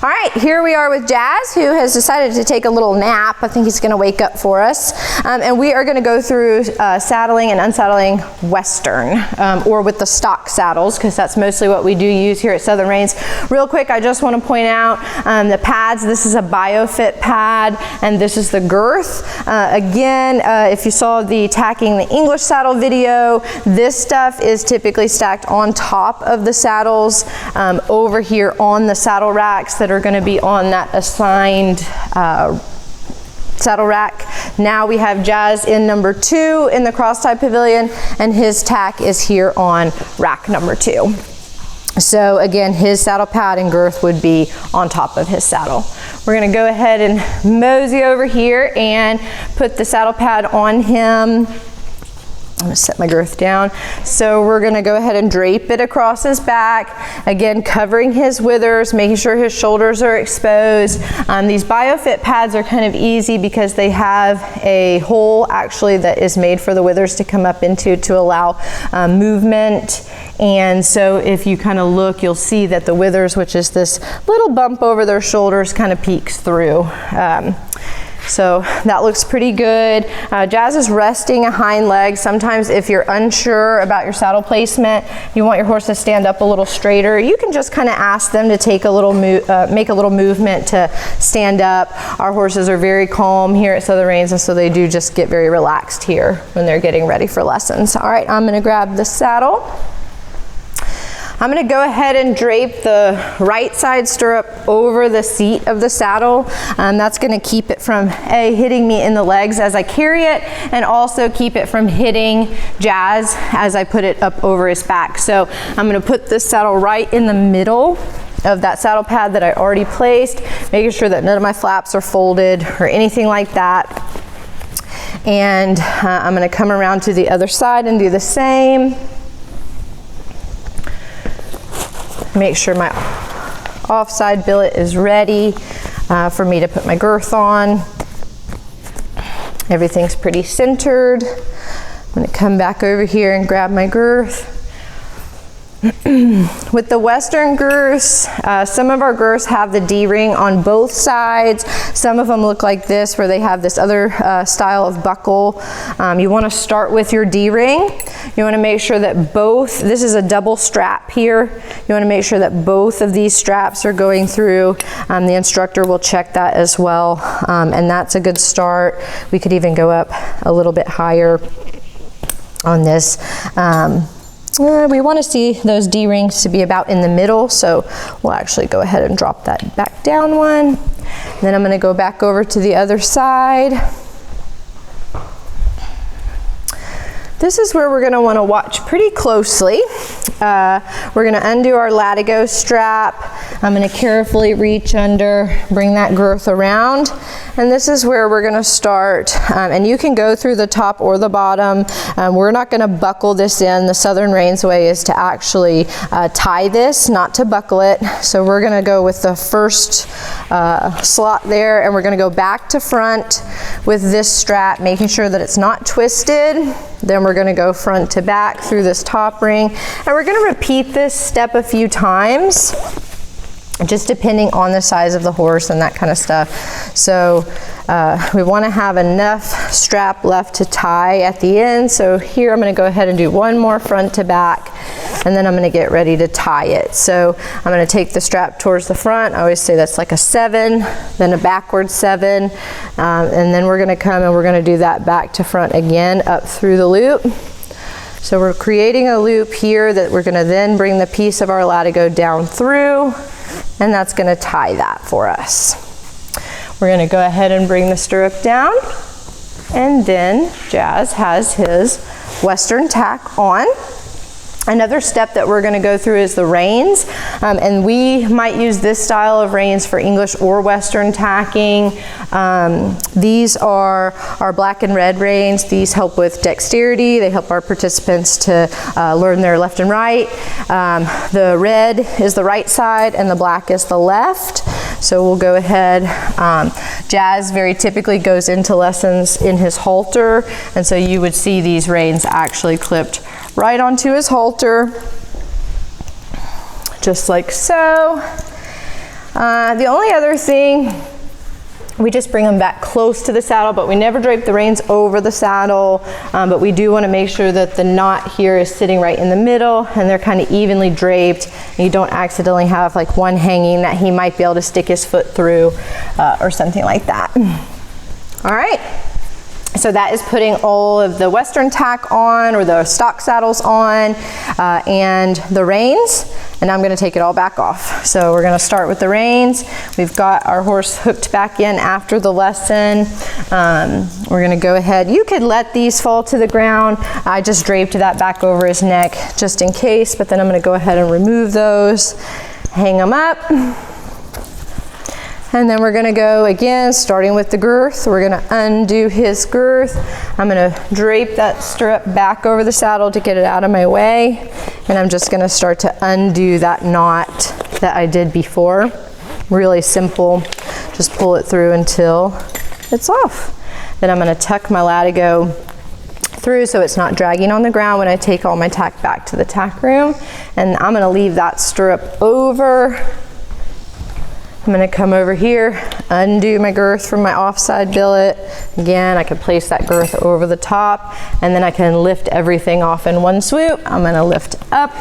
All right, here we are with Jazz, who has decided to take a little nap. I think he's gonna wake up for us. And we are gonna go through saddling and unsaddling Western, or with the stock saddles, because that's mostly what we do use here at Southern Reins. Real quick, I just wanna point out the pads. This is a BioFit pad, and this is the girth. Again, if you saw the Tacking the English saddle video, this stuff is typically stacked on top of the saddles over here on the saddle racks that are going to be on that assigned saddle rack. Now we have Jazz in number 2 in the cross tie pavilion, and his tack is here on rack number 2. So again, his saddle pad and girth would be on top of his saddle. We're gonna go ahead and mosey over here and put the saddle pad on him. I'm gonna set my girth down. So we're gonna go ahead and drape it across his back. Again, covering his withers, making sure his shoulders are exposed. These BioFit pads are kind of easy because they have a hole actually that is made for the withers to come up into to allow movement. And so if you kind of look, you'll see that the withers, which is this little bump over their shoulders, kind of peeks through. So that looks pretty good. Jazz is resting a hind leg. Sometimes if you're unsure about your saddle placement, you want your horse to stand up a little straighter, you can just kind of ask them to take a little make a little movement to stand up. Our horses are very calm here at Southern Reins, and so they do just get very relaxed here when they're getting ready for lessons. All right, I'm gonna grab the saddle. I'm gonna go ahead and drape the right side stirrup over the seat of the saddle. That's gonna keep it from hitting me in the legs as I carry it, and also keep it from hitting Jazz as I put it up over his back. So I'm gonna put this saddle right in the middle of that saddle pad that I already placed, making sure that none of my flaps are folded or anything like that. And I'm gonna come around to the other side and do the same. Make sure my offside billet is ready for me to put my girth on. Everything's pretty centered. I'm gonna come back over here and grab my girth. With the Western girths, some of our girths have the D-ring on both sides. Some of them look like this, where they have this other style of buckle. You want to start with your D-ring. You want to make sure that both, this is a double strap here. You want to make sure that both of these straps are going through. The instructor will check that as well, and that's a good start. We could even go up a little bit higher on this. We want to see those D-rings to be about in the middle, so we'll actually go ahead and drop that back down one. And then I'm going to go back over to the other side. This is where we're going to want to watch pretty closely. We're going to undo our latigo strap. I'm going to carefully reach under, bring that girth around, and this is where we're going to start. And you can go through the top or the bottom. We're not going to buckle this in. The Southern Reins way is to actually tie this, not to buckle it. So we're going to go with the first slot there, and we're going to go back to front with this strap, making sure that it's not twisted. Then we're going to go front to back through this top ring, and we're going to repeat this step a few times, just depending on the size of the horse and that kind of stuff. So we want to have enough strap left to tie at the end. So here I'm going to go ahead and do one more front to back, and then I'm going to get ready to tie it. So I'm going to take the strap towards the front. I always say that's like a 7, then a backward 7, and then we're going to come and we're going to do that back to front again up through the loop. So we're creating a loop here that we're going to then bring the piece of our latigo down through, and that's going to tie that for us. We're going to go ahead and bring the stirrup down, and then Jazz has his Western tack on. Another step that we're going to go through is the reins, and we might use this style of reins for English or Western tacking. These are our black and red reins. These help with dexterity. They help our participants to learn their left and right. The red is the right side and the black is the left. So we'll go ahead. Jazz very typically goes into lessons in his halter, and so you would see these reins actually clipped right onto his halter, just like so. The only other thing, we just bring them back close to the saddle, but we never drape the reins over the saddle. But we do want to make sure that the knot here is sitting right in the middle and they're kind of evenly draped. And you don't accidentally have like one hanging that he might be able to stick his foot through or something like that. All right. So that is putting all of the Western tack on, or the stock saddles on, and the reins. And I'm gonna take it all back off. So we're gonna start with the reins. We've got our horse hooked back in after the lesson. We're gonna go ahead. You could let these fall to the ground. I just draped that back over his neck just in case, but then I'm gonna go ahead and remove those, hang them up. And then we're gonna go again, starting with the girth. We're gonna undo his girth. I'm gonna drape that stirrup back over the saddle to get it out of my way. And I'm just gonna start to undo that knot that I did before. Really simple, just pull it through until it's off. Then I'm gonna tuck my latigo through so it's not dragging on the ground when I take all my tack back to the tack room. And I'm gonna leave that stirrup over. I'm gonna come over here, undo my girth from my offside billet. Again, I can place that girth over the top, and then I can lift everything off in one swoop. I'm gonna lift up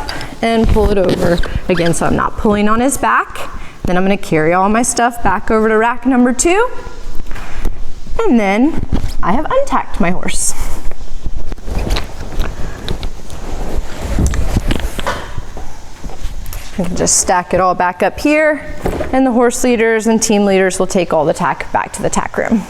and pull it over again, so I'm not pulling on his back. Then I'm gonna carry all my stuff back over to rack number 2. And then I have untacked my horse. I can just stack it all back up here, and the horse leaders and team leaders will take all the tack back to the tack room.